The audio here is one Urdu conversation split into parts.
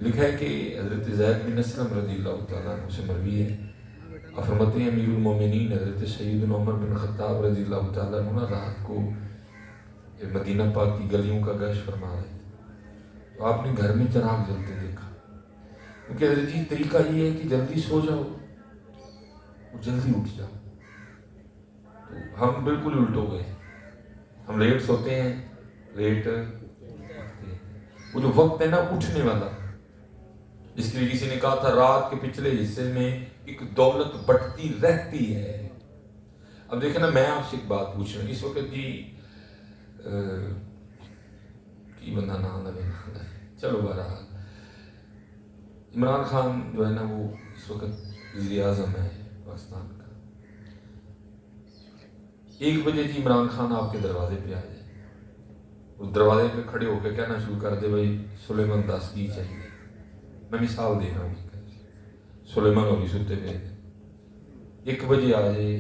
لکھا ہے کہ حضرت زید بن اسلم رضی اللہ تعالیٰ عنہ سے مروی ہے، آپ فرماتے ہیں امیر المومنین حضرت سیدنا عمر بن خطاب رضی اللہ تعالیٰ عنہ رات کو مدینہ پاک کی گلیوں کا گشت فرما رہے تھے، تو آپ نے گھر میں چراغ جلتے دیکھا، کیونکہ حضرت جی طریقہ یہ ہے کہ جلدی سو جاؤ اور جلدی اٹھ جاؤ. تو ہم بالکل الٹ ہو گئے، ہم لیٹ سوتے ہیں لیٹ اٹھتے ہیں. وہ جو وقت ہے نا اٹھنے والا، اس لیے کسی نے کہا تھا رات کے پچھلے حصے میں ایک دولت بٹتی رہتی ہے. اب دیکھیں نا، میں آپ سے ایک بات پوچھ رہا ہوں اس وقت جی کی بندہ نام ہے، چلو بہرحال عمران خان جو ہے نا وہ اس وقت وزیر اعظم ہے پاکستان کا. 1 بجے جی عمران خان آپ کے دروازے پہ آ جائے، اس دروازے پہ کھڑے ہو کے کہنا شروع کر دے بھائی سلیمان داس کی چاہیے. میں مثال دے رہا ہوں، سلیمان ہوگی ستے پہ 1 بجے آ جائے.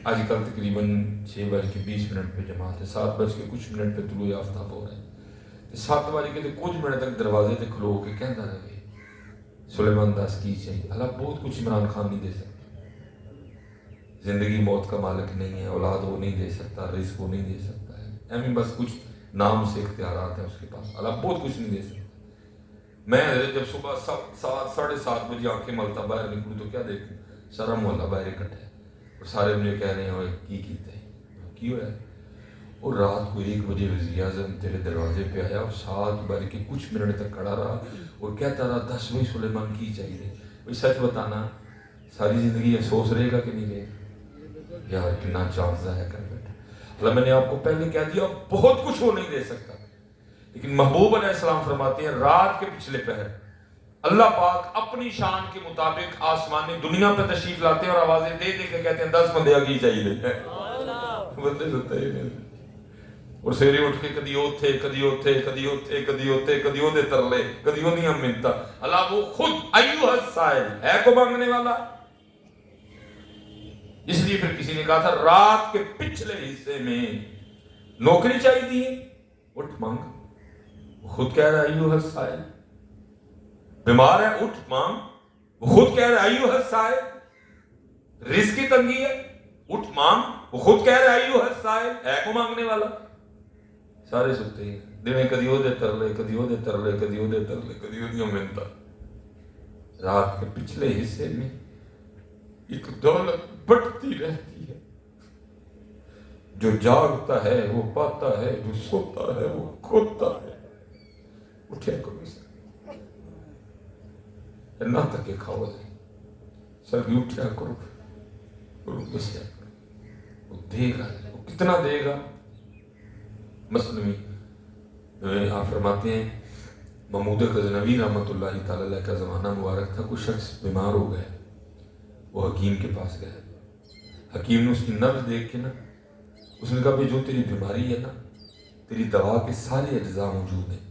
آج کل تقریباً 6:20 پہ جماعت ہے، 7:00 پہ طلوع آفتاب ہو رہا ہے. 7 بجے کچھ منٹ تک دروازے سے کھلو کے کہتا رہے سلیمان داس کی چاہیے. اللہ بہت کچھ عمران خان نہیں دے سکتا، زندگی موت کا مالک نہیں ہے، اولاد وہ نہیں دے سکتا، رزق وہ نہیں دے سکتا ہے، ایمی بس کچھ نام سے اختیارات ہیں اس کے پاس. اللہ بہت کچھ نہیں دے سکتا. میں جب صبح 7:30 بجے آنکھیں ملتا باہر نکلوں تو کیا دیکھوں، سارا محلہ باہر اکٹھا ہے اور سارے مجھے کہہ رہے ہیں ہوئے کی کیتے ہیں کی ہوا ہے. اور رات کو 1 بجے وزیر اعظم تیرے دروازے پہ آیا اور 7 کچھ منٹ تک کھڑا رہا اور کہتا رہا 10 بھائی سلیمان کی چاہیے. بھائی سچ بتانا ساری زندگی افسوس رہے گا کہ نہیں رہے گا؟ یار کتنا چانس ضائع کر بیٹھا. اللہ میں نے آپ کو پہلے کہہ دیا بہت کچھ وہ نہیں دے سکتا، لیکن محبوب علیہ السلام فرماتے ہیں رات کے پچھلے پہر اللہ پاک اپنی شان کے مطابق آسمانی دنیا پہ تشریف لاتے ہیں اور آوازیں دے دے کے کہتے ہیں 10 بندے آگے چاہیے بندے سنتے ہی نہیں. اور سیرے اٹھ کے کدی اوتھے کدی اوتھے کدی اوتھے کدی اوتھے کدی او دے ترلے کدی او دیاں منتا. اللہ وہ خود ایوہ السائل ہے کو مانگنے والا. اس لیے پھر کسی نے کہا تھا رات کے پچھلے حصے میں نوکری چاہیے اٹھ مانگ. خود کہہ رہا ہے ایوہ السائل، بیمار ہے اٹھ مانگ. وہ خود کہہ رہا ہے ایوہ السائل، رزق کی تنگی ہے اٹھ مانگ. وہ خود کہہ رہا ہے ایوہ السائل ہے کو مانگنے والا. سارے سکتے ہیں دن کدی او دے ترلے کدی او دے ترلے کدی او دے ترلے کدی او دیاں منتا. رات کے پچھلے حصے میں ایک دولت بڑھتی رہتی ہے. جو جاگتا ہے وہ پاتا ہے، جو سوتا ہے وہ کھوتا ہے. اٹھے کو بھی نہ تکے کھاؤ جائے سر بھی اٹھیا کرو اور بسیا کرو. وہ دے گا، وہ کتنا دے گا. مثلا آپ فرماتے ہیں محمود غزنوی رحمۃ اللہ تعالی علیہ کا زمانہ مبارک تھا. کوئی شخص بیمار ہو گیا، وہ حکیم کے پاس گیا. حکیم نے اس کی نبض دیکھ کے نا اس نے کہا بھائی جو تیری بیماری ہے نا تیری دوا کے سارے اجزاء موجود ہیں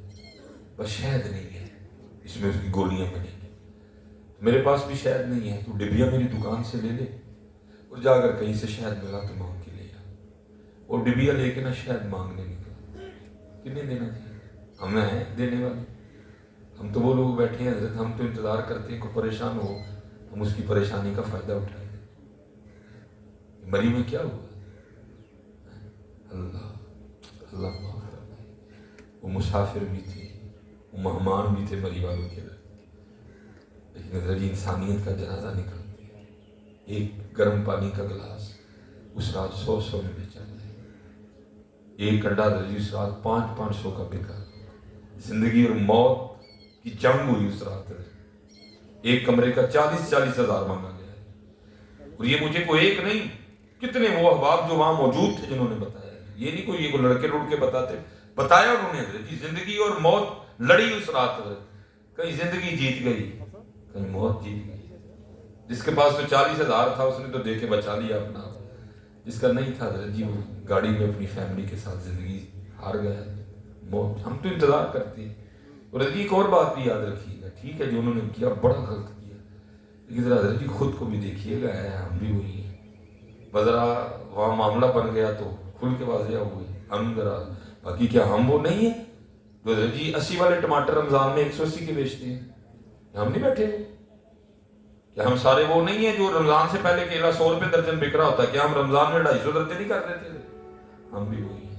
بس شہد نہیں ہے، اس میں اس کی گولیاں بنیں گی. میرے پاس بھی شہد نہیں ہے، تو ڈبیا میری دکان سے لے لے اور جا کر کہیں سے شہد ملا تو مانگ کے لے جا. اور ڈبیا لے کے نا شہد مانگنے نکلا. کتنے دینا چاہیے؟ ہم ہیں دینے والے. ہم تو وہ لوگ بیٹھے ہیں حضرت، ہم تو انتظار کرتے ہیں کوئی پریشان ہو ہم اس کی پریشانی کا فائدہ اٹھائیں. مری میں کیا ہوا؟ اللہ اللہ معاف فرمائے. وہ مسافر بھی تھے، وہ مہمان بھی تھے مری والوں کے لیے، لیکن حضرت انسانیت کا جنازہ نکلتے ہیں. ایک گرم پانی کا گلاس اس رات 100 میں بیچا جائے. ایک انڈا حضرت اس رات 500 کا بکا. زندگی اور موت کی جنگ ہوئی اس رات. ایک کمرے کا 40 ہزار مانگا گیا ہے. اور یہ مجھے کوئی ایک نہیں، کتنے وہ احباب جو وہاں موجود تھے جنہوں نے بتایا. یہ نہیں کوئی یہ کوئی لڑکے لڑ کے بتاتے، بتایا انہوں نے حضرت جی. زندگی اور موت لڑی اس رات. کہیں زندگی جیت گئی کہیں موت جیت گئی. جس کے پاس تو 40 ہزار تھا اس نے تو دے کے بچا لیا اپنا. جس کا نہیں تھا حضرت جی وہ گاڑی میں اپنی فیملی کے ساتھ زندگی ہار گیا. موت ہم تو انتظار کرتے ہیں. اور حضرت ایک اور بات بھی یاد رکھیے گا، ٹھیک ہے جو انہوں نے کیا بڑا غلط کیا، لیکن ذرا حضرت جی خود کو بھی دیکھیے گا ہم بھی وہی ہیں. بذرا وہاں معاملہ بن گیا تو کھل کے واضح ہوئے ہم ذرا، باقی کیا ہم وہ نہیں ہیں جو جی 80 والے ٹماٹر رمضان میں 180 کے بیچتے ہیں، ہم نہیں بیٹھے ہوئے؟ کیا ہم سارے وہ نہیں ہیں جو رمضان سے پہلے کیلا 100 روپے درجن بک رہا ہوتا ہے؟ کیا ہم رمضان میں 250 درجن نہیں کر دیتے تھے؟ ہم بھی وہی ہیں،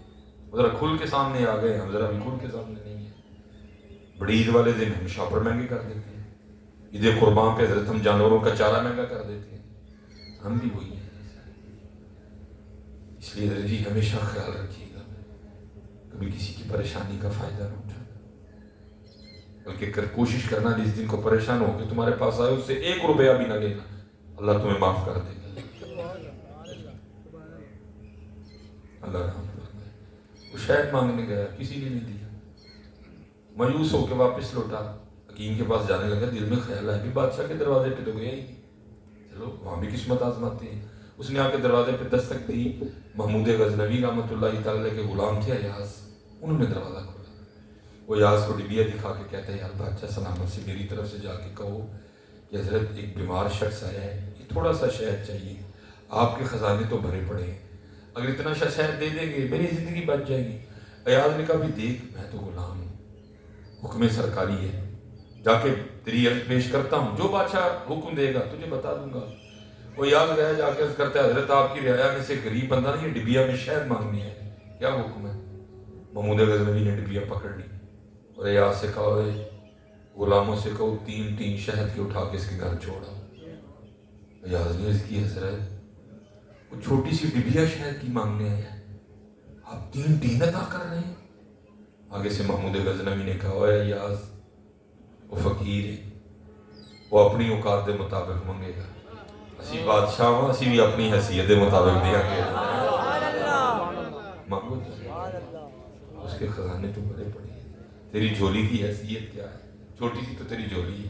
ذرا کھل کے سامنے آ گئے، ہم ذرا بھی کھل کے سامنے نہیں ہیں۔ بڑی عید والے دن ہم شاپر مہنگے کر دیتے ہیں، عید قربان پہ حضرت ہم جانوروں کا چارہ مہنگا کر دیتے ہیں، ہم بھی وہی ہیں۔ اس لیے حضرت جی ہمیشہ خیال رکھیے گا، کبھی کسی کی پریشانی کا فائدہ نہ اٹھانا، بلکہ کوشش کرنا جس دن کو پریشان ہو کے تمہارے پاس آئے اس سے 1 روپیہ بھی نہ لینا، اللہ تمہیں معاف کر دے گا۔ اللہ رحم فرمائے۔ وہ شہد مانگنے گیا، کسی نے نہیں دیا، مایوس ہو کے واپس لوٹا، حکیم کے پاس جانے لگا، دل میں خیال ہے بھی بادشاہ کے دروازے پہ تو گیا ہی نہیں، چلو وہاں بھی قسمت آزماتے ہیں۔ اس نے آ کے دروازے پہ دستک دی، محمود غزنوی رحمۃ اللہ تعالی کے غلام تھے ایاز، انہوں نے دروازہ کھولا۔ وہ ایاز کو ڈبیا دکھا کے کہتا ہے یار بادشاہ سلامت سے میری طرف سے جا کے کہو کہ حضرت ایک بیمار شخص آیا ہے، یہ تھوڑا سا شہد چاہیے، آپ کے خزانے تو بھرے پڑے ہیں، اگر اتنا سا شہد دے دیں گے میری زندگی بچ جائے گی۔ ایاز نے کہا بھی دیکھ میں تو غلام ہوں، حکم سرکاری ہے، جا کے تیری عرض پیش کرتا ہوں، جو بادشاہ حکم دے گا تجھے بتا دوں گا۔ وہ یاد گیا، جا کے عرض کرتا ہے حضرت آپ کی رعایا میں سے غریب بندہ نہیں، ڈبیا میں شہد مانگنی ہے، کیا حکم ہے؟ محمود غزنوی نے ڈبیا پکڑ لی اور ایاز سے کہا غلاموں سے کہو 3 شہد کے اٹھا کے اس کے گھر چھوڑا۔ ایاز نے عرض کی حضرت وہ چھوٹی سی ڈبیا شہد کی مانگنے آیا ہے، آپ 3 عطا کر رہے ہیں؟ آگے سے محمود غزنوی نے کہا اے ایاز وہ فقیر ہے، وہ اپنی اوقات دے مطابق منگے گا، اسی بادشاہ ہوں، اسی بھی اپنی حیثیت دے مطابق دیا گیا مانگو تو اس کے خزانے تو بڑے پڑے ہیں۔ تیری جھولی کی حیثیت کیا ہے؟ چھوٹی سی تو تیری جھولی ہے،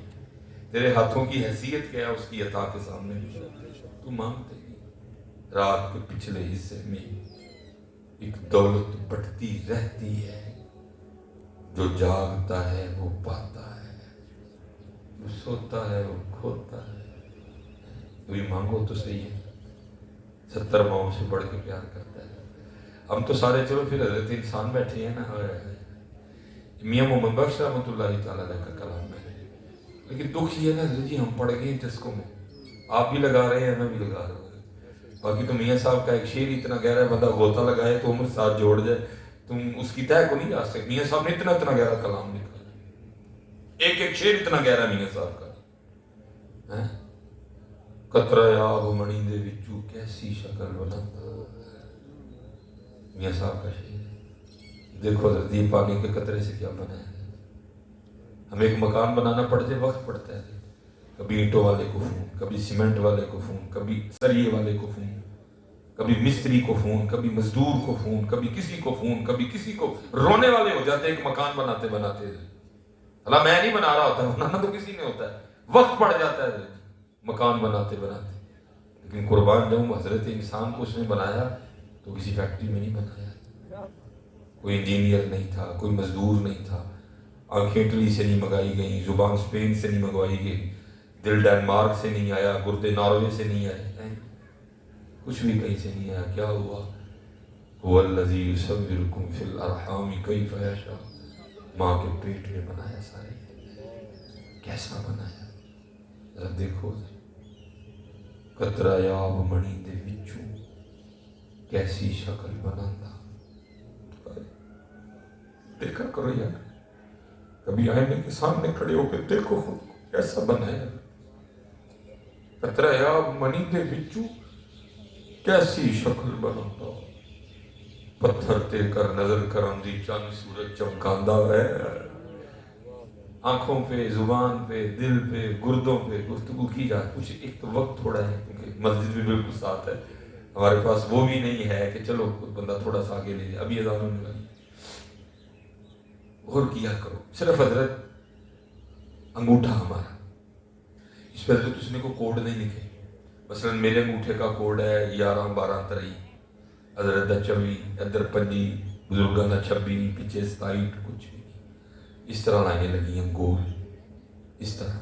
تیرے ہاتھوں کی حیثیت کیا ہے اس کی عطا کے سامنے؟ تو مانگتے ہی رات کے پچھلے حصے میں ایک دولت بڑھتی رہتی ہے، جو جاگتا ہے وہ پاتا ہے، جو سوتا ہے وہ کھوتا ہے۔ کوئی مانگو تو صحیح ہے، 70 ماؤں سے بڑھ کے پیار کرتا ہے۔ ہم تو سارے چلو پھر حضرت انسان بیٹھے ہیں نا، میاں محمد بخش رحمۃ اللہ تعالیٰ کا کلام ہے، لیکن دکھ یہ ہے نا حضرت جی ہم پڑھ گئے جسکوں میں، آپ بھی لگا رہے ہیں میں بھی لگا رہا ہوں۔ باقی تو میاں صاحب کا ایک شعر اتنا گہرا ہے، بندہ غوطہ لگائے تو عمر ساتھ جوڑ جائے، تم اس کی تہہ کو نہیں جا سکتے۔ میاں صاحب نے اتنا گہرا کلام لکھا ہے، ایک شعر اتنا گہرا میاں صاحب کا۔ قطرہ آب منی دے وچوں کیسی شکل بناتا، میاں صاحب کا شعر ہے۔ دیکھو حضرت یہ پانی کے قطرے سے کیا بنا ہے۔ ہمیں ایک مکان بنانا پڑتے وقت پڑتا ہے، کبھی اینٹوں والے کو فون، کبھی سیمنٹ والے کو فون، کبھی سریے والے کو فون، کبھی مستری کو فون، کبھی مزدور کو فون، کبھی کسی کو فون، کبھی کسی کو، رونے والے ہو جاتے ایک مکان بناتے بناتے۔ اللہ میں نہیں بنا رہا ہوتا، بنانا تو کسی نے ہوتا ہے، وقت پڑ جاتا ہے مکان بناتے بناتے۔ لیکن قربان جاؤں حضرت انسان کو اس نے بنایا تو کسی فیکٹری میں نہیں بنایا، کوئی انجینئر نہیں تھا، کوئی مزدور نہیں تھا، آنکھیں اٹلی سے نہیں منگائی گئیں، زبان اسپین سے نہیں منگوائی گئی، دل ڈینمارک سے نہیں آیا، گردے ناروے سے نہیں آئے، کچھ بھی کہیں سے نہیں آیا۔ کیا ہوا؟ هو الذی یصورکم فی الارحام کیف یشاء، ماں کے پیٹ میں بنایا سارے، کیسا بنایا ذرا دیکھو۔ قطرہ آب منی دے وچوں کیسی شکل بناتا، دیکھا کرو یار، کبھی آئینے کے سامنے کھڑے ہو کے دیکھو خود کو کیسا بنایا۔ قطرہ آب منی دے وچوں کیسی شکل بناتا، پتھر تے کر نظر کرم دی چاند سورج چمکاندہ ہے۔ آنکھوں پہ، زبان پہ، دل پہ، گردوں پہ گفتگو کی جائے، کچھ ایک تو وقت تھوڑا ہے کیونکہ مسجد بھی بالکل ساتھ ہے، ہمارے پاس وہ بھی نہیں ہے کہ چلو بندہ تھوڑا سا آگے لے جائے، ابھی اذان ہونے والی۔ اور کیا کرو، صرف حضرت انگوٹھا ہمارا، اس پہ حضرت اس نے کوئی کوڈ نہیں لکھے، مثلا میرے انگوٹھے کا کوڈ ہے 11 12 23، حضرت دا 24، ادھر 25، بزرگاں دا 26، پیچھے 27، کچھ بھی نہیں۔ اس طرح لائنیں لگی ہیں گول، اس طرح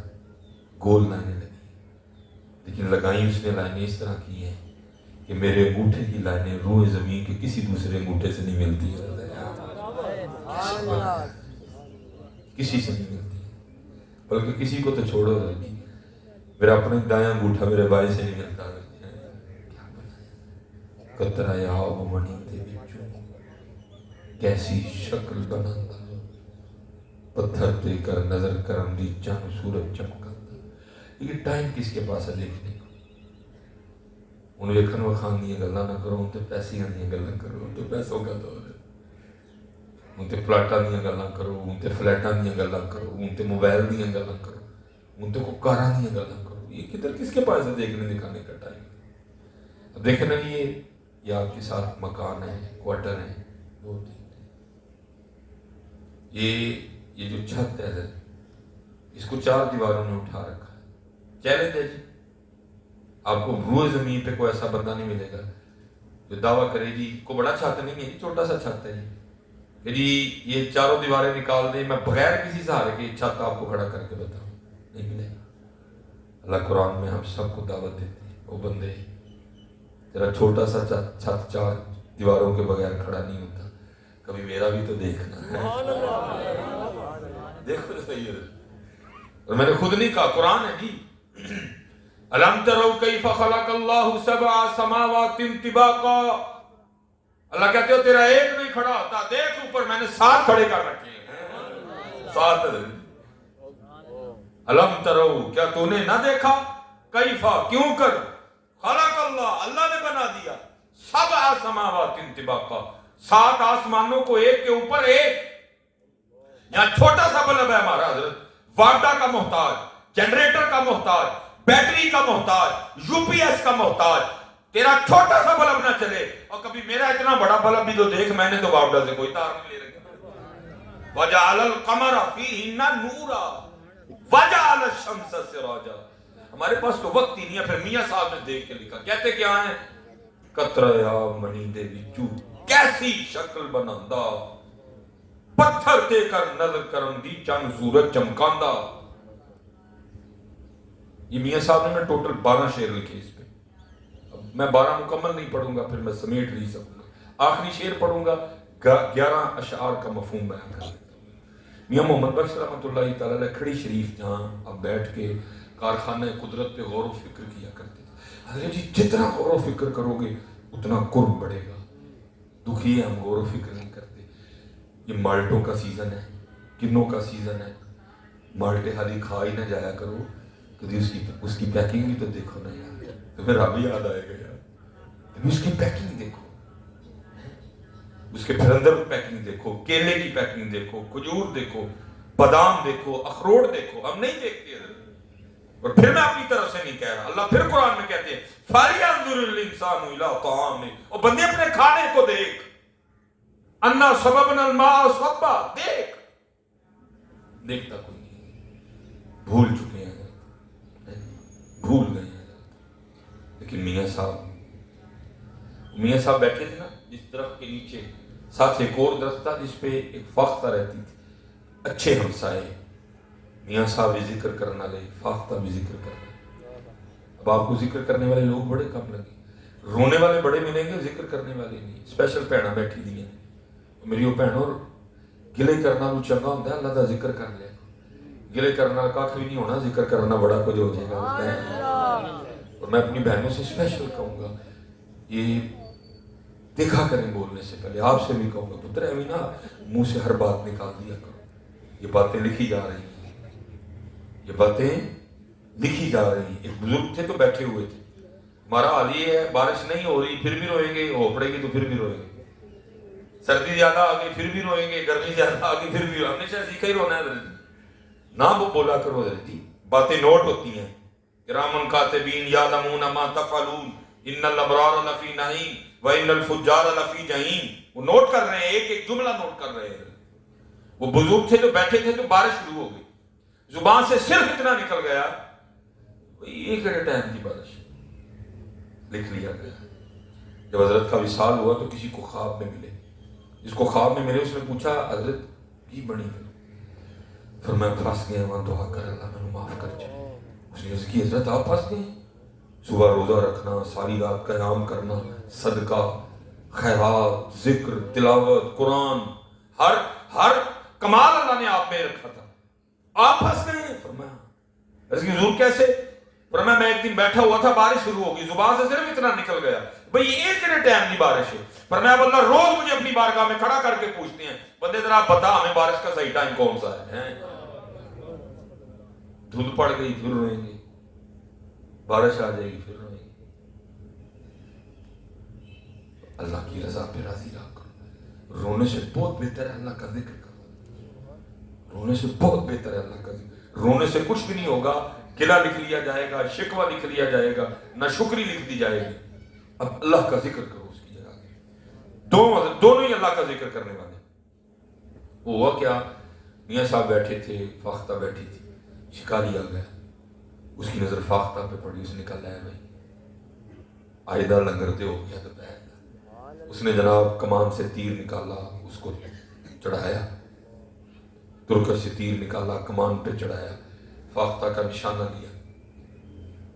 گول لائنیں لگی ہیں، لیکن لگائیں اس نے لائنیں اس طرح کی ہیں کہ میرے انگوٹھے کی لائنیں روئے زمین کے کسی دوسرے انگوٹھے سے نہیں ملتی۔ کسی سے نہیں ملتی، بلکہ کسی کو تو چھوڑو حضرت، میرا اپنے دایاں انگوٹھا میرے بھائی سے نہیں ملتا حضرت۔ قطرہ آب منی دے وچوں کیسی شکل بناتا، پتھر دے کر نظر کرم دی چند سورج چمکاتا۔ یہ ٹائم کس کے پاس ہے دیکھنے کو؟ ان ویکھن وکھان دیاں گلاں نہ کرو، ان تے پیسیاں دیاں گلاں کرو، ان تے پیسوں کا دور ہے، ان تے پلاٹاں دیاں گلاں کرو، ان تے فلیٹاں دیاں گلاں کرو، ان تے موبائل دیاں گلاں کرو، ان تے کو کاراں دیاں گلاں کرو۔ یہ کدھر کس کے پاس ہے دیکھنے دکھانے کا ٹائم؟ اب دیکھنا یہ آپ کے ساتھ مکان ہے، کوارٹر ہے، دو تین، یہ جو چھت ہے اس کو 4 دیواروں نے اٹھا رکھا ہے۔ چیلنج ہے جی، آپ کو روئے زمین پہ کوئی ایسا بندہ نہیں ملے گا جو دعویٰ کرے جی کو بڑا چھت نہیں ہے، چھوٹا سا چھت ہے کہ جی یہ 4 دیواریں نکال دیں، میں بغیر کسی سہارے کے چھت آپ کو کھڑا کر کے بتاؤں، نہیں ملے گا۔ اللہ قرآن میں ہم سب کو دعوت دیتے ہیں، وہ بندے تیرا چھوٹا سا چھت 4 دیواروں کے بغیر کھڑا نہیں ہوتا، کبھی میرا بھی تو دیکھنا ہے، دیکھو تو صحیح ہے۔ اور میں نے خود نہیں کہا، قرآن ہے جی، الم تروا کیف خلق اللہ 7 سماوات طباقا، اللہ کہتے ہو تیرا ایک نہیں کھڑا ہوتا، دیکھ اوپر میں نے 7 کھڑے کر رکھے ہیں، 7۔ الم تروا، کیا تو نے نہ دیکھا، کیفا، کیوں کر، خلق اللہ، اللہ نے بنا دیا 7 سماوات طباقا، 7 آسمانوں کو ایک کے اوپر ایک۔ یہاں چھوٹا سا بلب ہے ہمارا حضرت، واڈا کا محتاج، جنریٹر کا محتاج، بیٹری کا محتاج، یو پی ایس کا محتاج، تیرا چھوٹا سا بلب نہ چلے، اور کبھی میرا اتنا بڑا بلب بھی تو دیکھ، میں نے تو واڈا سے کوئی تار نہیں لے رکھا۔ وَجَعَلَ الْقَمَرَ فِيهِنَّ نُورًا وَجَعَلَ الشَّمْسَ سِرَاجًا۔ ہمارے پاس تو وقت ہی نہیں ہے، پھر میاں صاحب نے دیکھ کے لکھا، کہتے کیا ہیں، قطرہ آب منی دے وچوں کیسی شکل بناندا، پتھر تے کر نظر کرم دی چند سورج چمکاندا۔ یہ میاں صاحب نے میں ٹوٹل 12 شعر لکھے اس پہ، اب میں 12 مکمل نہیں پڑھوں گا، پھر میں سمیٹ نہیں سکوں گا، آخری شعر پڑھوں گا، 11 اشعار کا مفہوم بیان کر دیتا ہوں۔ میاں محمد بخش رحمۃ اللہ تعالیٰ علیہ کھڑی شریف جہاں اب بیٹھ کے کارخانہ قدرت پہ غور و فکر کیا کرتے تھے، حضرت جی جتنا غور و فکر کرو گے اتنا قرب بڑھے گا، دکھی ہے ہم غور و فکر نہیں کرتے۔ یہ مالٹوں کا سیزن ہے، کنوں کا سیزن ہے، مالٹے خالی کھا ہی نہ جایا کرو، کبھی اس کی پیکنگ بھی تو دیکھو نا یار، تو پھر اب یاد آئے گا یار، کبھی اس کی پیکنگ دیکھو، اس کے پھر اندر پیکنگ دیکھو، کیلے کی پیکنگ دیکھو، کھجور دیکھو، بادام دیکھو، اخروٹ دیکھو، ہم نہیں دیکھتے حضرت۔ اور پھر میں اپنی طرف سے نہیں کہہ رہا، اللہ پھر قرآن میں کہتے ہیں فَلْيَنظُرِ الْإِنسَانُ إِلَىٰ طَعَامِهِ، اور بندے اپنے کھانے کو دیکھ، اَنَّا صَبَبْنَا الْمَاءَ صَبًّا، دیکھتا کوئی نہیں، بھول چکے ہیں، بھول گئے ہیں۔ لیکن میاں صاحب بیٹھے تھے نا جس درخت کے نیچے، ساتھ ایک اور درخت تھا جس پہ ایک فاختہ رہتی تھی، اچھے ہمسائے، میاں صاحب بھی ذکر کرنا لے، فاختہ بھی ذکر کرنا۔ اب آپ کو ذکر کرنے والے لوگ بڑے کم لگے، رونے والے بڑے ملیں گے، ذکر کرنے والے نہیں۔ اسپیشل بھیڑاں بیٹھی دی ہیں، میری وہ بھینوں گلے کرنا نو چنگا ہوتا ہے، اللہ دا ذکر کر لیا، گلے کرنا کھ بھی نہیں ہونا، ذکر کرنا بڑا کچھ ہو جائے گا۔ اور میں اپنی بہنوں سے اسپیشل کہوں گا، یہ دیکھا کریں بولنے سے پہلے، آپ سے بھی کہوں گا پتر ایویں نا منہ سے ہر بات نکال دیا کرو، یہ باتیں لکھی جا رہی ہیں، یہ باتیں لکھی جا رہی ہیں۔ ایک بزرگ تھے تو بیٹھے ہوئے تھے، ہمارا حال یہ ہے بارش نہیں ہو رہی پھر بھی روئیں گے، ہو پڑے گی تو پھر بھی روئیں گے، سردی زیادہ آ گئی پھر بھی روئیں گے، گرمی زیادہ آ گئی پھر بھی روئیں گے، ہمیشہ سیکھا ہی رونا ہے حضرت۔ نہ وہ بولا کرو حضرت جی، باتیں نوٹ ہوتی ہیں، کرامن کاتبین یعلمون ما تفعلون ان الابرار لفی نعیم وان الفجار لفی جحیم، وہ نوٹ کر رہے ہیں، ایک ایک جملہ نوٹ کر رہے ہیں۔ وہ بزرگ تھے تو بیٹھے تھے تو بارش شروع ہو گئی، زبان سے صرف اتنا نکل گیا، ایک ٹائم کی بارش، لکھ لیا گیا۔ جب حضرت کا وصال ہوا تو کسی کو خواب میں ملے، جس کو خواب میں ملے اس نے پوچھا حضرت کی بنی پھر، فرمایا پھنس گئے وہاں، دعا کر اللہ میں معاف کر چلے۔ اس نے عرض کی حضرت آپ پھنس گئے؟ صبح روزہ رکھنا، ساری رات قیام کرنا، صدقہ، خیرات، ذکر، تلاوت، قرآن، ہر کمال اللہ نے آپ میں رکھا تھا، آپ پھنس گئے ہیں؟ فرمایا عرض کی حضور کیسے؟ فرمایا میں ایک دن بیٹھا ہوا تھا، بارش شروع ہوگی، زبان سے صرف اتنا نکل گیا بھئی ایک ٹائم نہیں بارش ہے۔ فرمایا اب اللہ روز مجھے اپنی بارگاہ میں کھڑا کر کے پوچھتے ہیں بندے ذرا آپ بتا ہمیں بارش کا صحیح ٹائم کون سا ہے؟ دھند پڑ گئی پھر روئیں گے، بارش آ جائے گی پھر روئیں گے۔ اللہ کی رضا پہ راضی رہا کرو۔ رونے سے بہت بہتر ہے اللہ کا ذکر کرو، رونے سے بہت بہتر ہے اللہ کا ذکر۔ رونے سے کچھ بھی نہیں ہوگا، گلہ لکھ لیا جائے گا، شکوہ لکھ لیا جائے گا، نہ شکری لکھ دی جائے گی۔ اب اللہ کا ذکر کرو اس کی جگہ کے، دونوں ہی اللہ کا ذکر کرنے والے۔ وہ ہوا کیا، میاں صاحب بیٹھے تھے، فاختہ بیٹھی تھی، شکاری آ گیا، اس کی نظر فاختہ پہ پڑی، اس نے کہا لے بھائی آئدہ لنگرتے ہو گیا دوپہر کا۔ اس نے جناب کمان سے تیر نکالا، اس کو چڑھایا، ترکش سے تیر نکالا، کمان پہ چڑھایا، فاختہ کا نشانہ لیا۔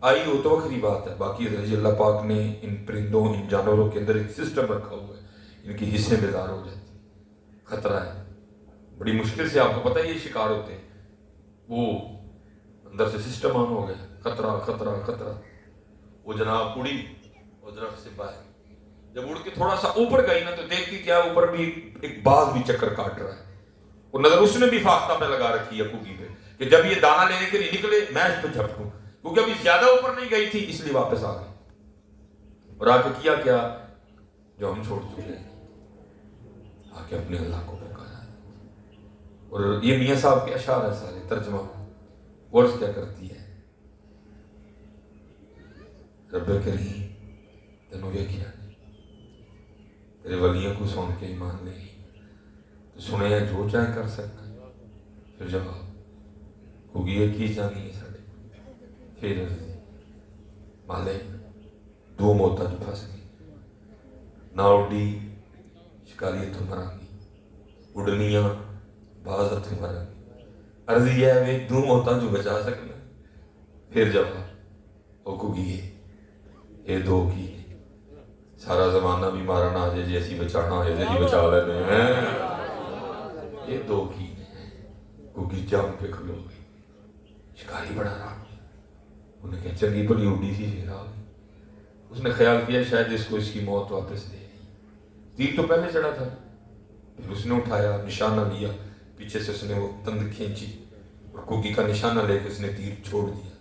آئی ہو تو وقتی بات ہے، باقی اللہ پاک نے ان پرندوں، ان جانوروں کے اندر ایک سسٹم رکھا ہوا ہے، ان کی حصے بیدار ہو جاتی، خطرہ ہے، بڑی مشکل سے، آپ کو پتہ ہے یہ شکار ہوتے ہیں، وہ اندر سے سسٹم آن ہو گیا، خطرہ خطرہ خطرہ۔ وہ جناب اڑی اور درخت سے باہر، جب اڑ کے تھوڑا سا اوپر گئی نا تو دیکھتی کیا اوپر بھی ایک باز بھی چکر کاٹ رہا ہے، اور نظر اس نے بھی فاختہ پہ لگا رکھی ہے کوگی پہ کہ جب یہ دانہ لینے کے لیے نکلے میں اس پہ جھپٹوں، کیونکہ ابھی زیادہ اوپر نہیں گئی تھی اس لیے واپس آ گئی، اور آ کے کیا جو ہم چھوڑ چکے ہیں، آ کے اپنے اللہ کو پکارا۔ اور یہ میاں صاحب کے اشعار ہے سارے، ترجمہ ورز کیا کرتی ہے، رب کریم تینوں ویکھیا نہیں، تیرے ولیوں کو سن کے ایمان نہیں، تو سنے ہیں جو چاہے کر سکتا ہے۔ پھر جواب ہوگی یہ کی جانی ہے ساڑے، پھر مالک دو موتا جو پھنس گئی، نہ اڈی شکاری اتھو مرانگی، اڈنیاں باز اتھو مرانگی، عرضی ہے وہ دو موتا جو بچا سکنا۔ پھر جواب وہ کوگی یہ دو کی سارا زمانہ بھی مارنا آ جائے جیسی بچانا آ جائے جی بچا لینے ہیں، یہ دو کی کوگی جام پہ کھلو گئی، شکاری بڑا رہا، انہیں کہا چنگی بڑی اڈی سی پھر آ گئی۔ اس نے خیال کیا شاید اس کو اس کی موت واپس دے گئی، تیر تو پہلے چڑھا تھا، پھر اس نے اٹھایا، نشانہ لیا، پیچھے سے اس نے وہ تند کھینچی اور کوگی کا نشانہ لے کے اس نے تیر چھوڑ دیا۔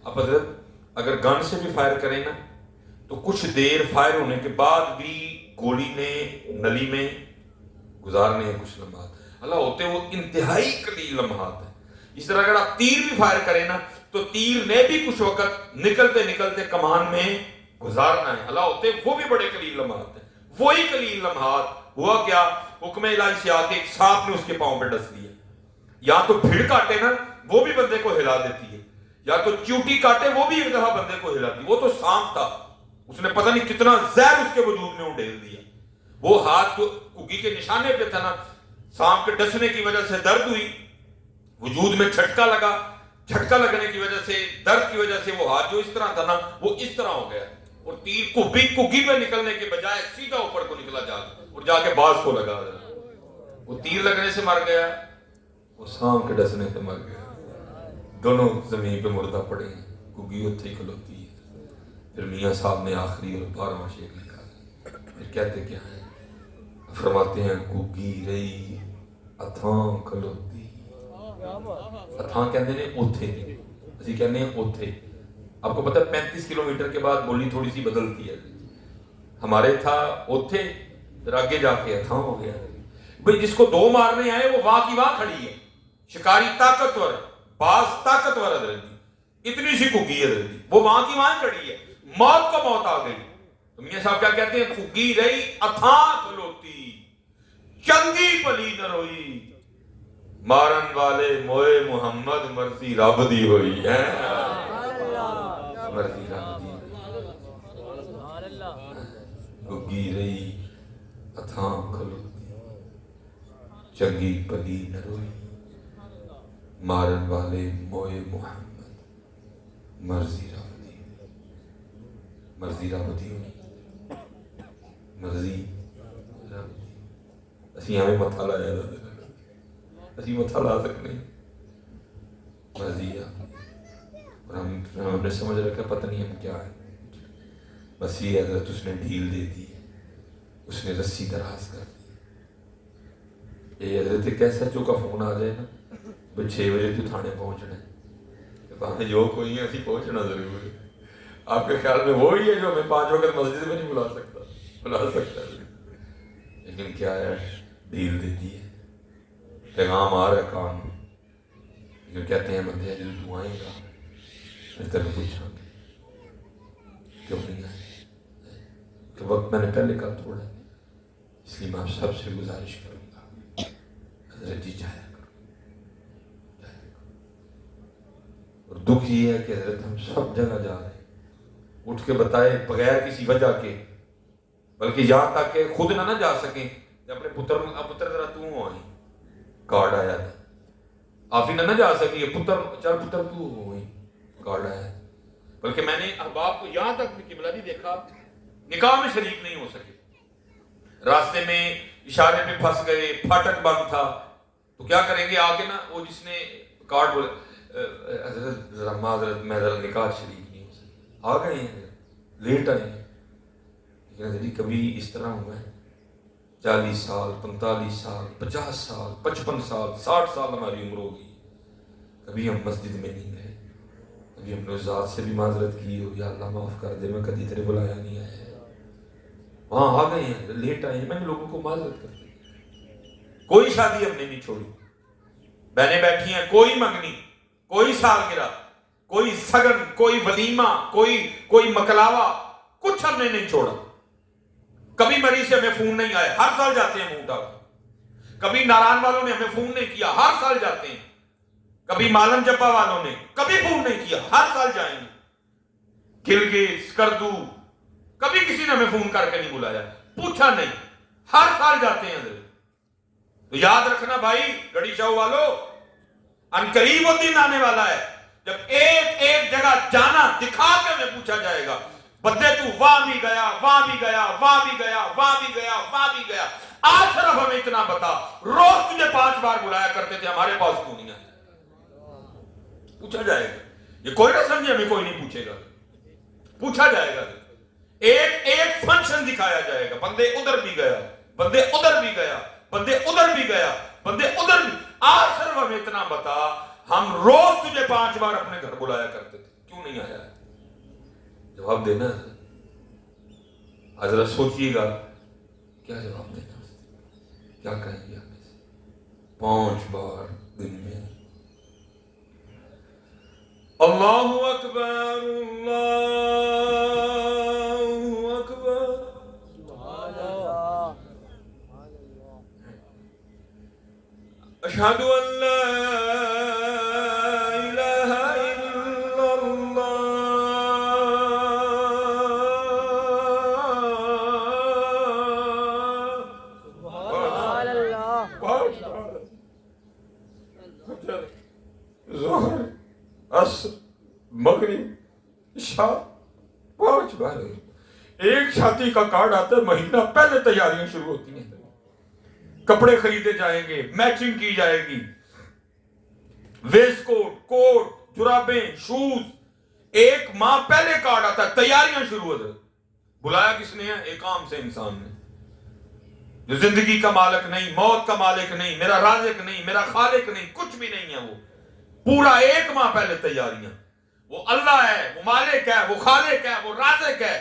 اب حضرت اگر گن سے بھی فائر کریں نا تو کچھ دیر فائر ہونے کے بعد بھی گولی نے نلی میں گزارنے ہیں کچھ لمحات، اللہ ہوتے وہ انتہائی قلیل لمحات ہیں۔ اس طرح اگر آپ تیر بھی فائر کریں نا تو تیر نے بھی کچھ وقت نکلتے نکلتے کمان میں گزارنا ہے، اللہ ہوتے وہ بھی بڑے قلیل لمحات ہیں۔ وہی قلیل لمحات ہوا کیا، حکم الہی سے آ کے ایک سانپ نے اس کے پاؤں پہ ڈس دیا، یا تو بھیڑ کاٹے نا وہ بھی بندے کو ہلا دیتی ہے، یا تو چیوٹی کاٹے وہ بھی ایک دفعہ بندے کو ہلاتی، وہ تو سانپ تھا، اس نے پتہ نہیں کتنا زہر اس کے وجود میں اڈیل دیا۔ وہ ہاتھ جو کوگی کے نشانے پہ تھا نا، سانپ کے ڈسنے کی وجہ سے درد ہوئی، وجود میں جھٹکا لگا، جھٹکا لگنے کی وجہ سے، درد کی وجہ سے وہ ہاتھ جو اس طرح تھا نا وہ اس طرح ہو گیا، اور تیر کوگی پہ نکلنے کے بجائے سیدھا اوپر کو نکلا اور جا کے باز کو لگا، وہ تیر لگنے سے مر گیا، وہ سانپ کے ڈسنے سے مر گیا، دونوں زمین پہ مردہ پڑے ہیں، کوگی اتھے ہی کھلوتی ہے۔ پھر میاں صاحب نے آخری اور 12واں شعر نکالا، پھر کہتے کیا ہیں، فرماتے ہیں کوگی رہی اتھاں کھلوتی، اتھاں کہتے ہیں اوتھے، اسی کہتے ہیں اوتھے۔ آپ کو پتہ ہے 35 کلومیٹر کے بعد بولی تھوڑی سی بدلتی ہے، ہمارے تھا اوتھے، پھر آگے جا کے اتھاں ہو گیا۔ بھئی جس کو دو مارنے آئے وہ وہاں کی وہاں کھڑی ہے، شکاری طاقتور، باز طاقتور حضرت، اتنی سی کوگی حضرت، وہ وہاں کی وہاں کھڑی ہے، موت کو موت آ گئی۔ تو میاں صاحب کیا کہتے ہیں، کوگی رہی اتھاں کھلوتی، چنگی پلی نہ روئی، مارن والے موئے محمد مرضی رب دی ہوئی ہے، مرضی رب دی کوگی رہی اتھاں کھلوتی، چنگی پلی نہ روئی، مارن والے موئے محمد مرضی رب دی ہوئی، مرضی رب دی ہوئی، مرضی رب دی، اسی ہمیں متھا لایا جاتا ہے، اسی متھا لا سکنے، مرضی ہے اور ہم نے سمجھ رکھا پتہ نہیں ہم کیا ہے. بس یہ حضرت اس نے ڈھیل دے دی, اس نے رسی دراز کر دی. یہ حضرت ایک ایسا جو کا فون آ جائے نا, 6 بجے تو تھانے پہنچنا ہے, جو کوئی ہے اسی پہنچنا ضرور ہے. آپ کے خیال میں وہی ہے جو ہمیں 5 وقت مسجد میں نہیں بلا سکتا لیکن کیا ہے, ڈھیل دے دی ہے, پیغام آ رہا ہے کان میں. لیکن کہتے ہیں بندے جب تو آئے گا پھر تیرے پوچھیں گے کیوں نہیں آئے. کہ وقت میں نے پہلے کہا تھوڑا, اس لیے میں آپ سب سے گزارش کروں گا حضرت جی جایا کرو. اور دکھ یہ ہے کہ حضرت ہم سب جگہ جا رہے ہیں, اٹھ کے بتائے بغیر کسی وجہ کے, بلکہ یہاں تک کہ خود نہ جا سکیں. اپنے پتر ذرا تو آئی, کارڈ آیا تھا, آپ ہی نہ جا سکی, پتر تو ہوئی, کارڈ آیا. بلکہ میں نے احباب کو یہاں تک قبلہ بھی دیکھا, نکاح میں شریک نہیں ہو سکے. راستے میں اشارے میں پھنس گئے, پھاٹک بند تھا, تو کیا کریں گے آگے نا, وہ جس نے کارڈ بولے حضرت ذرا معذرت میں ذرا نکاح شریک نہیں ہو سکے. آ گئے ہیں, لیٹ آئے ہیں. لیکن حضرت کبھی اس طرح ہوا ہے 40 سال 45 سال 50 سال 55 سال 60 سال ہماری عمر ہوگی, کبھی ہم مسجد میں نہیں گئے, کبھی ہم نے ذات سے بھی معذرت کی ہو, یا اللہ معاف کر دے میں کبھی تیرے بلایا نہیں آیا ہے. وہاں آ گئے ہیں, لیٹ آئے ہیں, میں نے لوگوں کو معذرت کر دی. کوئی شادی ہم نے نہیں چھوڑی, بہنیں بیٹھی ہیں, کوئی منگنی, کوئی سالگرہ, کوئی سگن, کوئی ولیمہ, کوئی مکلاوا, کچھ ہم نے نہیں چھوڑا. کبھی مریض سے ہمیں فون نہیں آئے, ہر سال جاتے ہیں منہ اٹھا کے. کبھی ناران والوں نے ہمیں فون نہیں کیا, ہر سال جاتے ہیں. کبھی مالم جپا والوں نے کبھی فون نہیں کیا, ہر سال جائیں گے. گلگت کردو, کبھی کسی نے ہمیں فون کر کے نہیں بلایا, پوچھا نہیں, ہر سال جاتے ہیں. تو یاد رکھنا بھائی گڑی شاہ والو, عنقریب وہ دن آنے والا ہے جب ایک جگہ جانا دکھا کے ہمیں پوچھا جائے گا, بندے تو وہاں بھی گیا, وہاں بھی گیا, وہاں بھی گیا, وہاں بھی گیا, وہاں بھی گیا, آج صرف ہمیں اتنا بتا, روز تجھے 5 بار بلایا کرتے تھے, ہمارے پاس کیوں نہیں آیا؟ پوچھا جائے گا. یہ کوئی نہ سمجھے ہمیں کوئی نہیں پوچھے گا, پوچھا جائے گا. ایک فنکشن دکھایا جائے گا, بندے ادھر بھی گیا, بندے ادھر بھی گیا, بندے ادھر بھی گیا, بندے ادھر بھی. آج صرف ہمیں اتنا بتا, ہم روز تجھے 5 بار اپنے گھر بلایا کرتے تھے, کیوں نہیں آیا؟ جواب دینا. حضرت سوچئے گا کیا جواب دینا, کیا کہیں گے آگے سے. 5 بار دن میں اللہ اکبر اللہ اکبر, اشہد ان لا الہ الا اللہ, ظہر عصر مغرب عشاء 5 بار. ایک شادی کا کارڈ آتا ہے, مہینہ پہلے تیاریاں شروع ہوتی ہیں, کپڑے خریدے جائیں گے, میچنگ کی جائے گی, ویسٹ کوٹ, جرابیں, شوز. 1 ماہ پہلے کارڈ آتا ہے, تیاریاں شروع ہوتی ہیں. بلایا کس نے ہے؟ ایک عام سے انسان نے, جو زندگی کا مالک نہیں, موت کا مالک نہیں, میرا رازق نہیں, میرا خالق نہیں, کچھ بھی نہیں ہے. وہ پورا 1 ماہ پہلے تیاریاں. وہ اللہ ہے, وہ مالک ہے, وہ خالق ہے, وہ رازق ہے.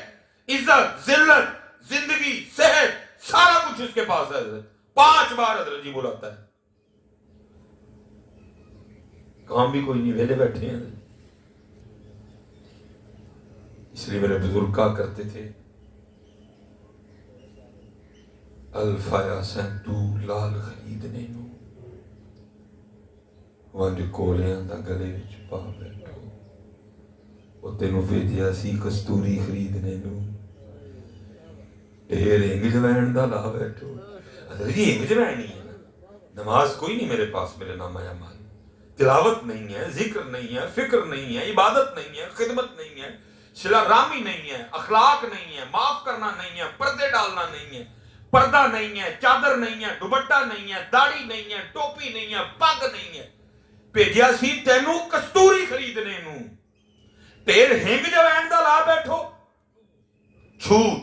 عزت, ذلت, زندگی, صحت, سارا کچھ اس کے پاس ہے. 5 بار حضرت جی بلاتا ہے. کام بھی کوئی نہیں, ویلے بیٹھے ہیں. اس لیے میرے بزرگ کہا کرتے تھے, الفایا سینتو لال خریدنے نو, ونج کولیاں دا گلے وچ پا بیٹھو, وہ تینوں بھیجیا سی کستوری خریدنے نو, ڈھیر انگج وین دا لا بیٹھو. حضرت جی انگج وین نہیں ہے, نماز کوئی نہیں میرے پاس, میرے نام آیا مال, تلاوت نہیں ہے, ذکر نہیں ہے, فکر نہیں ہے, عبادت نہیں ہے, خدمت نہیں ہے, صلہ رامی نہیں ہے, اخلاق نہیں ہے, معاف کرنا نہیں ہے, پردے ڈالنا نہیں ہے, پردہ نہیں ہے, چادر نہیں ہے, دوپٹہ نہیں ہے, داڑھی نہیں ہے, ٹوپی نہیں ہے, پگ نہیں ہے. ਭੇਜਿਆ ਸੀ ਤੈਨੂੰ ਕਸਤੂਰੀ ਖਰੀਦਣੇ ਨੂੰ, ਢੇਰ ਹਿੰਗ ਜਵੈਣ ਦਾ ਲਾ ਬੈਠੋ। ਝੂਠ,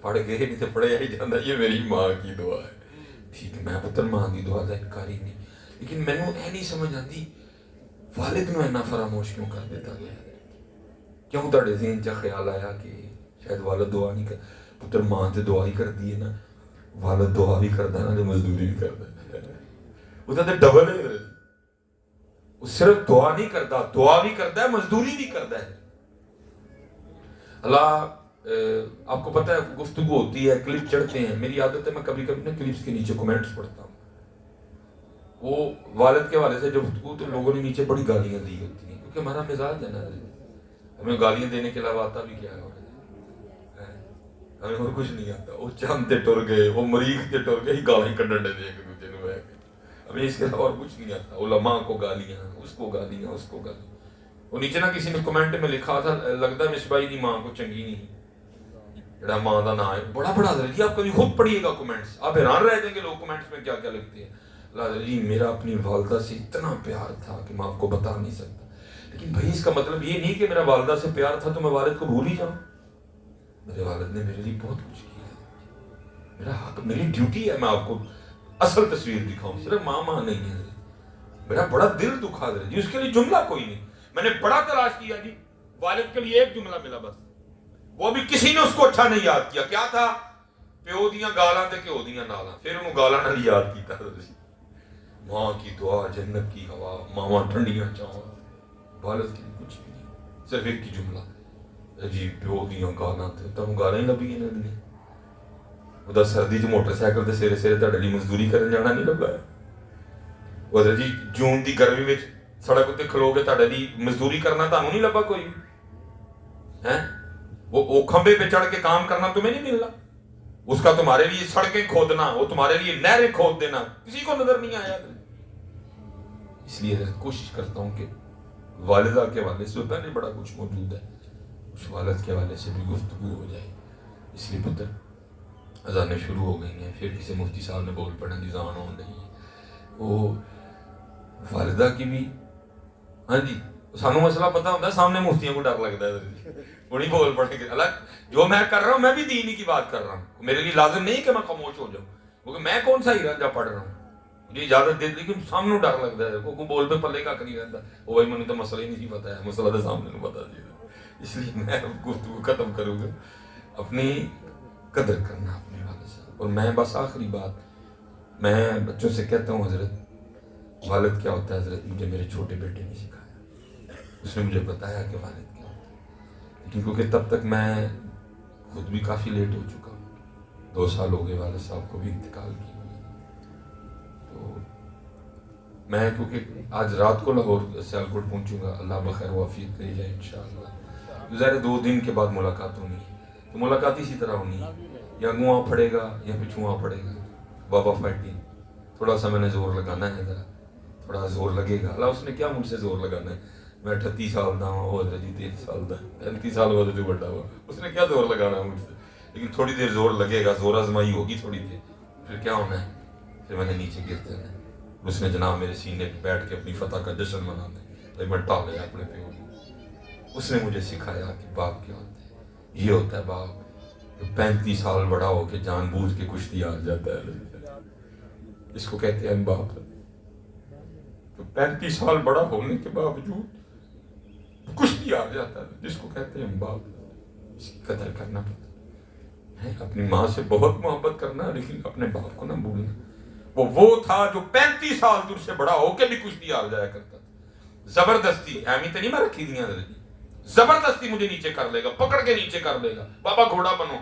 پڑھ گئے نہیں تو پڑھیا ہی جانا یہ میری ماں کی دعا ہے. ٹھیک ہے میں پتر ماں کی دعا کا انکار ہی نہیں, لیکن مینوں یہ نہیں سمجھ آتی والد نو اینا فراموش کیوں کر دیتا گیا. کیوں تہاڈے ذہن چ خیال آیا کہ شاید والد دعا نہیں کر, پتر ماں تے دعا ہی کرتی ہے نا, والد دعا بھی کرتا ہے نا, مزدوری بھی کرتا ہے. وہ تو ڈبل ہے, وہ صرف دعا نہیں کرتا, دعا بھی کرتا ہے, مزدوری بھی کرتا ہے. اللہ آپ کو پتہ ہے گفتگو ہوتی ہے, کلپ چڑھتے ہیں, میری عادت ہے میں کبھی کبھی نا کلپس کے نیچے کمنٹس پڑھتا ہوں. وہ والد کے والے سے جب گفتگو تو لوگوں نے نیچے بڑی گالیاں دی ہوتی ہیں, کیونکہ ہمارا مزاج ہے نا, ہمیں گالیاں دینے کے علاوہ آتا بھی کیا ہے, ہمیں اور کچھ نہیں آتا. وہ چاند تے ٹر گئے, وہ مریخ تے ٹر گئے, گالیاں کڈن دے ایک دوسرے کو, ہمیں اس کے علاوہ اور کچھ نہیں آتا. علماء کو گالیاں, اس کو گالیاں, اس کو گالیاں. وہ نیچے نا کسی نے کمنٹ میں لکھا تھا, لگتا ہے مصباحی دی ماں کو چنگی نہیں, جڑا ماں دا نام ہے بڑا بڑا حضرت جی, آپ کبھی خود پڑھیے گا کمنٹس, آپ حیران رہ جائیں گے لوگ کمنٹس میں کیا کیا لکھتے ہیں. حضرت جی میرا اپنی والدہ سے اتنا پیار تھا کہ میں آپ کو بتا نہیں سکتا. لیکن بھائی اس کا مطلب یہ نہیں کہ میرا والدہ سے پیار تھا تو میں والد کو بھول ہی جاؤں. میرے والد نے میرے لیے بہت کچھ کیا ہے, میرا حق, میری ڈیوٹی ہے میں آپ کو اصل تصویر دکھاؤں, صرف ماں نہیں ہے. میرا بڑا دل دکھا دے جی, اس کے لیے جملہ کوئی نہیں. میں نے بڑا تلاش کیا جی, والد کے لیے ایک جملہ ملا بس, وہ بھی کسی نے اس کو اچھا نہیں یاد کیا. کیا تھا؟ پیو دیاں گالاں تے کیو دیاں نالاں, پھر انہوں گالاں نال یاد کیتا. ماں کی دعا, جنت کی ہوا, ماواں ٹھنڈیاں چاواں, والد کے لیے کچھ بھی نہیں, صرف ایک ہی جملہ جی پیو دیاں گالاں تے تانوں گالاں ہی لبھی انہاں دیاں. وہ سردی چ موٹر سائیکل تے سویرے سویرے تہاڈے لیے مزدوری کرن جانا نہیں لبا ہے. وہ جی جون دی گرمی وچ سڑک تے کھلو کے تہاڈے لیے مزدوری کرنا تانوں نہیں لبا کوئی ہے. وہ کھمبے پہ چڑھ کے کام کرنا تمہیں نہیں ملنا, اس کا تمہارے لیے سڑکیں کھودنا, وہ تمہارے لیے نہریں کھود دینا کسی کو نظر نہیں آیا. اس لیے کوشش کرتا ہوں کہ والدہ کے حوالے سے پہلے بڑا کچھ موجود ہے, اس والد کے حوالے سے بھی گفتگو ہو جائے. اس لیے پتر اذانیں شروع ہو گئی ہیں, پھر کسی مفتی صاحب نے بول پڑا اذان ہو رہی ہے. وہ والدہ کی بھی, ہاں جی سانوں مسئلہ پتہ ہوتا ہے, سامنے مفتیوں کو ڈر لگتا ہے, وہ نہیں بول پڑیں گے. الگ جو میں کر رہا ہوں میں بھی دینی کی بات کر رہا ہوں, میرے لیے لازم نہیں کہ میں خاموش ہو جاؤں, کیونکہ میں کون سا ہی رنجا پڑھ رہا ہوں, مجھے اجازت دے دی, لیکن سامنے ڈر لگتا ہے, کوئی بول پہ پلے کا نہیں رہتا. وہ بھائی مجھے تو مسئلہ ہی نہیں پتا ہے, مسئلہ تو سامنے نہیں پتا چاہیے. اس لیے میں گفتگو ختم کروں گا, اپنی قدر کرنا اپنے والد صاحب. اور میں بس آخری بات میں بچوں سے کہتا ہوں, حضرت والد کیا ہوتا ہے حضرت مجھے میرے چھوٹے بیٹے نے سکھایا, اس نے مجھے بتایا کہ والد کیا ہوتا ہے. لیکن کیونکہ تب تک میں خود بھی کافی لیٹ ہو چکا ہوں, 2 سال ہو گئے والد صاحب کو بھی انتقال کی ہوئی. تو میں کیونکہ آج رات کو لاہور سیالکوٹ پہنچوں گا, اللہ بخیر و عافیت لے جائے انشاءاللہ. ظاہر 2 دن کے بعد ملاقات ہونی ہے, تو ملاقات اسی طرح ہونی ہے, یا گواں پڑے گا یا پچھواں پڑے گا. بابا فائٹنگ تھوڑا سا میں نے زور لگانا ہے, ذرا تھوڑا زور لگے گا. اللہ اس نے کیا مجھ سے زور لگانا ہے, میں 38 سال دا ہوں, وہ حضرت جی 23 سال دا, 35 سال بعد جو بڑا ہوا, اس نے کیا زور لگانا ہے مجھ سے. لیکن تھوڑی دیر زور لگے گا, زور آزمائی ہوگی تھوڑی دیر, پھر کیا ہونا ہے, پھر میں نے نیچے گر جانا ہے. اس نے جناب میرے سینے پہ بیٹھ کے اپنی فتح کا جشن منانا ہے, بھائی میں ٹال لیا اپنے پیو. اس نے مجھے سکھایا کہ باپ کیا ہوتا ہے. یہ ہوتا ہے باپ 35 سال بڑا ہو کے جان بوجھ کے کشتی ہار جاتا ہے, اس کو کہتے ہیں باپ. تو 35 سال بڑا ہونے کے باوجود کشتی ہار جاتا ہے, جس کو کہتے ہیں باپ. اس کی قدر کرنا پڑتا ہے, اپنی ماں سے بہت محبت کرنا, لیکن اپنے باپ کو نہ بھولنا. وہ تھا جو 35 سال تجھ سے بڑا ہو کے بھی کشتی ہار جایا کرتا تھا. زبردستی اہمی تو نہیں میں رکھی دیاں, زبردستی مجھے نیچے کر لے گا, پکڑ کے نیچے کر لے گا. بابا گھوڑا بنو,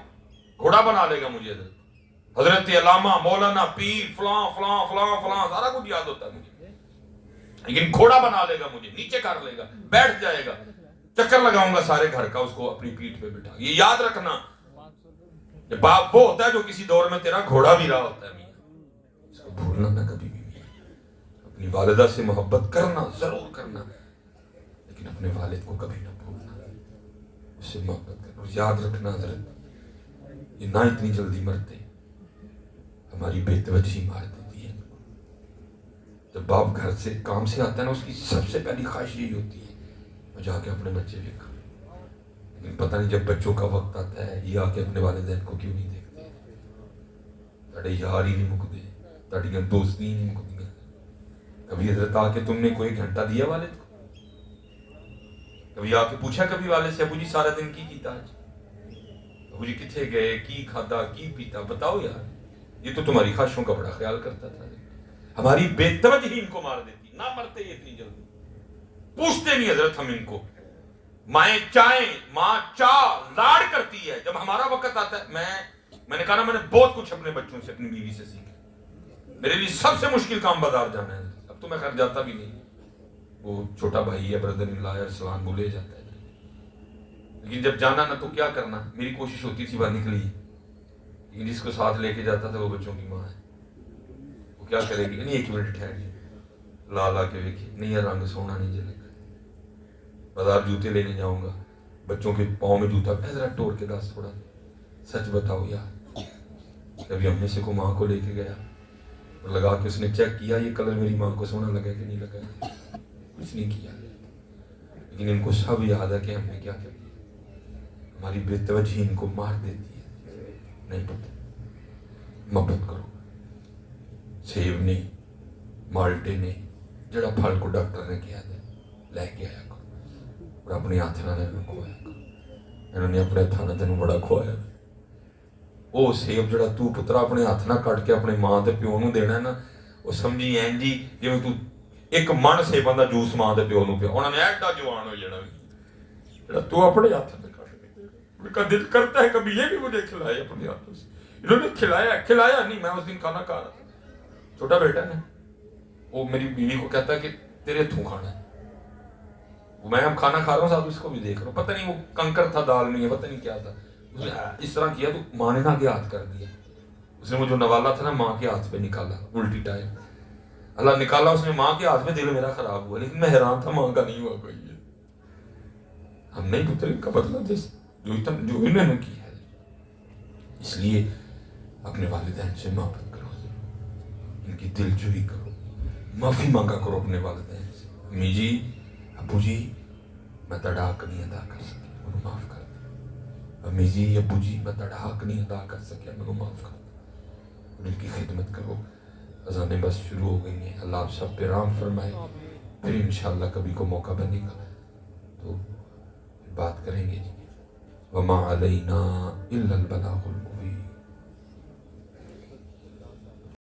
گھوڑا بنا لے گا مجھے. حضرت علامہ مولانا پیر فلاں فلاں فلاں فلاں سارا کچھ یاد ہوتا ہے مجھے, لیکن گھوڑا بنا لے گا مجھے, نیچے کر لے گا, بیٹھ جائے گا, چکر لگاؤں گا سارے گھر کا, اس کو اپنی پیٹھ پہ بٹھا. یہ یاد رکھنا کہ باپ وہ ہوتا ہے جو کسی دور میں تیرا گھوڑا بھی رہا ہوتا ہے. اس کو بھولنا نہ کبھی بھی. اپنی والدہ سے محبت کرنا ضرور کرنا, لیکن اپنے والد کو کبھی نہ بھولنا, اس سے محبت کرنا. اور یاد رکھنا حضرت یہ نہ اتنی جلدی مرتے, ہماری بے توجہی مار دیتی ہے. جب باپ گھر سے کام سے آتا ہے نا, اس کی سب سے پہلی خواہش یہی ہوتی ہے میں جا کے اپنے بچے دیکھا, لیکن پتہ نہیں جب بچوں کا وقت آتا ہے یہ آ کے اپنے والدین کو کیوں نہیں دیکھتے. تاڑے یار ہی نہیں مکتے, تاڑیاں دوستی نہیں مکدیاں. کبھی حضرت آ کے تم نے کوئی گھنٹہ دیا والد کو؟ کبھی آ کے پوچھا کبھی والد سے ابو جی سارا دن کی کیتا آج, ابو جی کتنے گئے, کی کھادا, کی پیتا, بتاؤ یار. یہ تو تمہاری خواہشوں کا بڑا خیال کرتا تھا. ہماری بے توجہی ان کو مار دیتی, نہ مرتے یہ اتنی جلدی. پوچھتے نہیں حضرت ہم ان کو. مائیں چائیں, ماں چاہ لاڑ کرتی ہے. جب ہمارا وقت آتا ہے, میں نے کہا نا میں نے بہت کچھ اپنے بچوں سے, اپنی بیوی سے سیکھا. میرے لیے سب سے مشکل کام بازار جانا ہے. اب تو میں خیر جاتا بھی نہیں, وہ چھوٹا بھائی ہے, بردر ان لا ارسلان, بھولے جاتا ہے. لیکن جب جانا نا تو کیا کرنا, میری کوشش ہوتی تھی باہر نکلی, لیکن جس کو ساتھ لے کے جاتا تھا وہ بچوں کی ماں ہے. وہ کیا کرے گی, نہیں ایک منٹ ٹھہریے, لا کے دیکھیے, نہیں یہ رنگ سونا نہیں جلے. بازار جوتے لینے جاؤں گا, بچوں کے پاؤں میں جوتا ذرا ٹوڑ کے دس تھوڑا, سچ بتاؤ یار. کبھی ہم میں سے کو ماں کو لے کے گیا اور لگا کے اس نے چیک کیا یہ کلر میری ماں کو سونا لگا کہ نہیں لگا؟ کچھ نہیں کیا. لیکن ان کو سب یاد ہے کہ ہم نے کیا کیا. ہماری بے توجہی ان کو مار دیتی ہے. نہیں پتہ, محبت کرو. سیب نے, مالٹے نے, جڑا پھل کو ڈاکٹر نے کیا تھا لے کے آیا کرو, اور اپنی ہاتھ نے کھوایا کرو. انہوں نے اپنے ہاتھ نے تینوں بڑا کھوایا. وہ سیب جڑا تو پترا اپنے ہاتھ نہ کٹ کے اپنے ماں تے پیو نو دینا ہے نا, وہ سمجھی این جی جویں تو ایک من سیباں دا جوس ماں تے پیو نو پیا. انہوں نے ایڈا جوان ہو جانا جڑا تو اپنے ہاتھ سے کٹ کے. ان کا دل کرتا ہے کبھی یہ بھی مجھے کھلائے اپنے ہاتھوں سے. انہوں نے کھلایا نہیں. میں اس دن کھانا کھا رہا تھا, چھوٹا بیٹا ہے نا, وہ میری بیوی کو کہتا ہے کہ تیرے ہتھوں کھانا ہے. میں ہم کھانا کھا رہا ہوں ساتھ اس کو بھی دیکھ رہا ہوں. پتہ نہیں وہ کنکر تھا دال میں, پتہ نہیں کیا تھا. اس نے اس طرح کیا تو ماں نے نہ کے ہاتھ کر دیا. اس نے وہ جو نوالا تھا نا ماں کے ہاتھ پہ نکالا الٹی ٹائم. اللہ نکالا اس نے ماں کے ہاتھ پہ, دل میرا خراب ہوا. لیکن میں حیران تھا ماں کا نہیں ہوا کوئی. ہم نہیں پتہ کا بدلہ دے جو انہوں نے کیا ہے. اس لیے اپنے والدین سے محبت کرو, ان کی دل جوئی کرو, معافی مانگا کرو اپنے والدین سے. امی جی, ابو جی, میں تڑا حق نہیں ادا کر سکی, انہوں معاف کر دیں. امی جی, ابو جی, میں تڑا حق نہیں ادا کر سکیا, انہوں معاف کر دیں. ان کی خدمت کرو. اذانیں بس شروع ہو گئی ہیں. اللہ آپ سب پہ رحم فرمائے. پھر انشاءاللہ کبھی کو موقع بنے گا تو بات کریں گے. وما علینا الا البلاغ المبین.